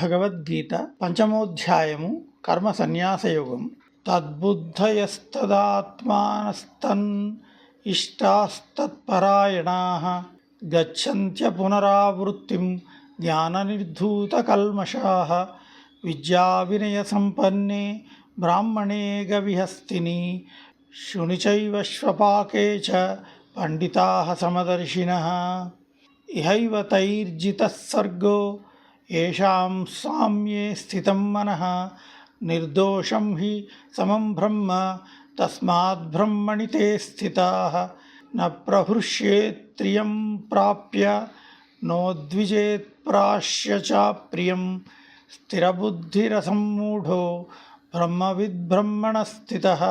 భగవద్గీత పంచమోధ్యాయము కర్మ సన్యాసయోగం. తద్బుద్ధయస్తదాత్మానస్తన్ ఇష్టాస్తత్పరాయణాః గచ్చంత్య పునరావృత్తిం జ్ఞాననిర్ధూతకల్మషాః విద్యావినయసంపన్నే బ్రాహ్మణే గవిహస్తిని శునిచైవ శ్వపాకే చ పండితాః సమదర్శినః ఇహైవ తైర్జితః సర్గో येषां साम्ये स्थितं मनः निर्दोषं हि समं ब्रह्म तस्माद् ब्रह्मणि ते स्थिताः न प्रहृष्येत् प्रियं प्राप्य नोद्विजेत् प्राश्य च प्रियं स्थिरबुद्धिरसम्मूढो ब्रह्मविद् ब्रह्मणः स्थितः.